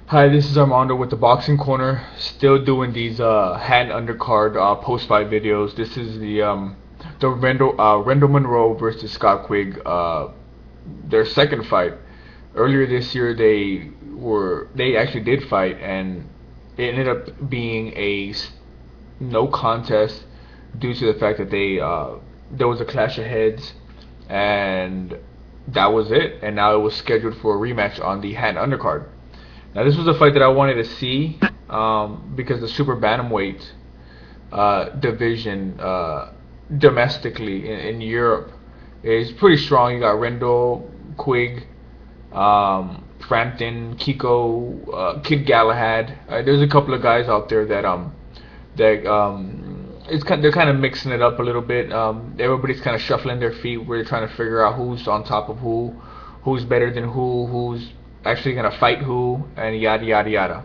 Hi, this is Armando with the Boxing Corner. Still doing these hand undercard post fight videos. This is the Rendall Munroe versus Scott Quigg, their second fight. Earlier this year they actually did fight, and it ended up being a no contest due to the fact that there was a clash of heads, and that was it. And now it was scheduled for a rematch on the hand undercard. Now this was a fight that I wanted to see because the super bantamweight division domestically in Europe is pretty strong. You got Rendall, Quigg, Frampton, Kiko, Kid Galahad. There's a couple of guys out there that they're kind of mixing it up a little bit. Everybody's kind of shuffling their feet. We're trying to figure out who's on top of who's better than who's actually gonna fight who, and yada yada yada.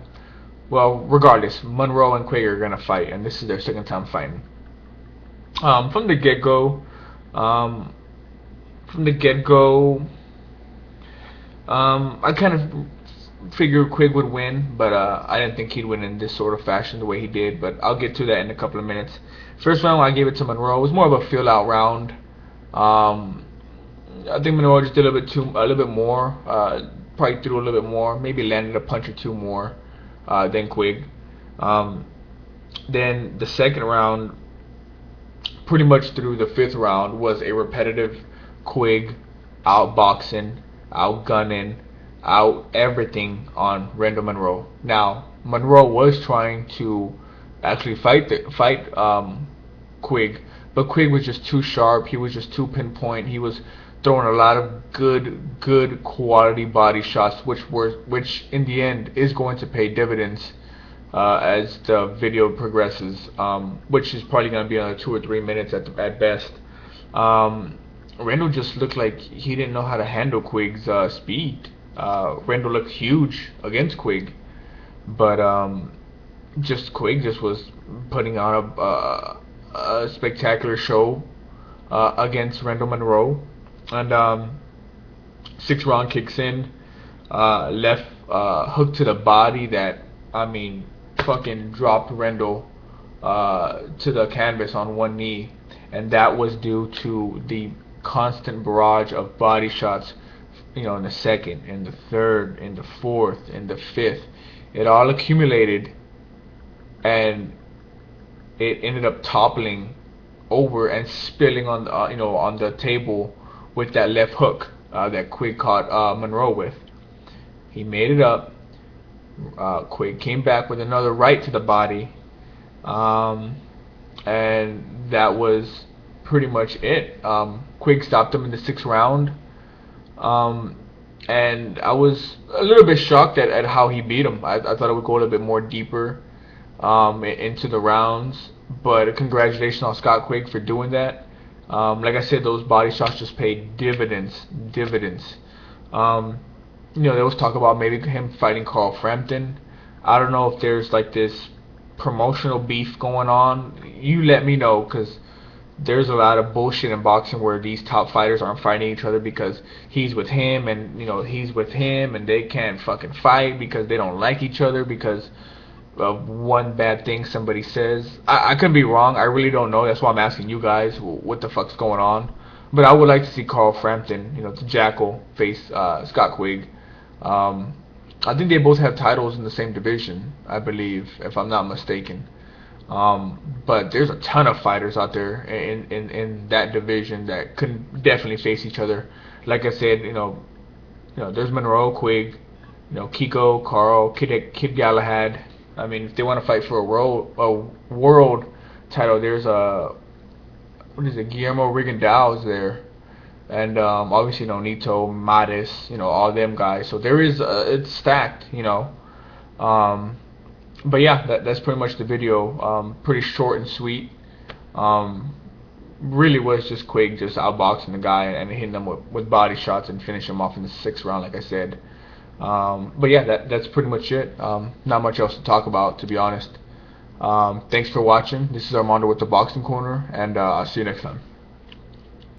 Well, regardless, Munroe and Quigg are gonna fight, and this is their second time fighting. From the get go, um, from the get go, I kind of figured Quigg would win, but I didn't think he'd win in this sort of fashion the way he did. But I'll get to that in a couple of minutes. First round, I gave it to Munroe. It was more of a feel-out round. Um, I think Munroe just did a little bit more. Probably threw a little bit more. Maybe landed a punch or two more than Quigg. Um, then the second round, pretty much through the fifth round, was a repetitive Quigg outboxing, outgunning, out everything on Rendall Munroe. Now Munroe was trying to actually fight Quigg, but Quigg was just too sharp. He was just too pinpoint. He was throwing a lot of good quality body shots, which in the end is going to pay dividends as the video progresses, which is probably going to be another 2 or 3 minutes at best. Rendall just looked like he didn't know how to handle Quigg's speed. Rendall looked huge against Quigg, but just Quigg just was putting on a spectacular show against Rendall Munroe. And sixth round kicks in, left hook to the body that, I mean, fucking dropped Rendall to the canvas on one knee, and that was due to the constant barrage of body shots, in the second, in the third, in the fourth, in the fifth. It all accumulated, and it ended up toppling over and spilling on on the table with that left hook that Quigg caught Munroe with. He made it up. Quigg came back with another right to the body, and that was pretty much it. Quigg stopped him in the sixth round, and I was a little bit shocked at how he beat him. I thought it would go a little bit more deeper into the rounds, but congratulations on Scott Quigg for doing that. Like I said, those body shots just paid dividends. There was talk about maybe him fighting Carl Frampton. I don't know if there's like this promotional beef going on. You let me know, because there's a lot of bullshit in boxing where these top fighters aren't fighting each other because he's with him, and he's with him, and they can't fucking fight because they don't like each other because of one bad thing somebody says. I could be wrong. I really don't know. That's why I'm asking you guys what the fuck's going on. But I would like to see Carl Frampton, the Jackal, face Scott Quigg. I think they both have titles in the same division, I believe, if I'm not mistaken. But there's a ton of fighters out there in that division that could definitely face each other. Like I said, there's Munroe, Quigg, Kiko, Carl, Kid Galahad. I mean, if they want to fight for a world title, there's Guillermo Rendall there, and obviously Nito, Matis, all them guys. So there is it's stacked, But yeah, that's pretty much the video. Pretty short and sweet. Really was just Quigg just outboxing the guy and hitting him with body shots and finishing him off in the sixth round, like I said. But yeah, that's pretty much it. Not much else to talk about, to be honest. Thanks for watching. This is Armando with the Boxing Corner, and I'll see you next time.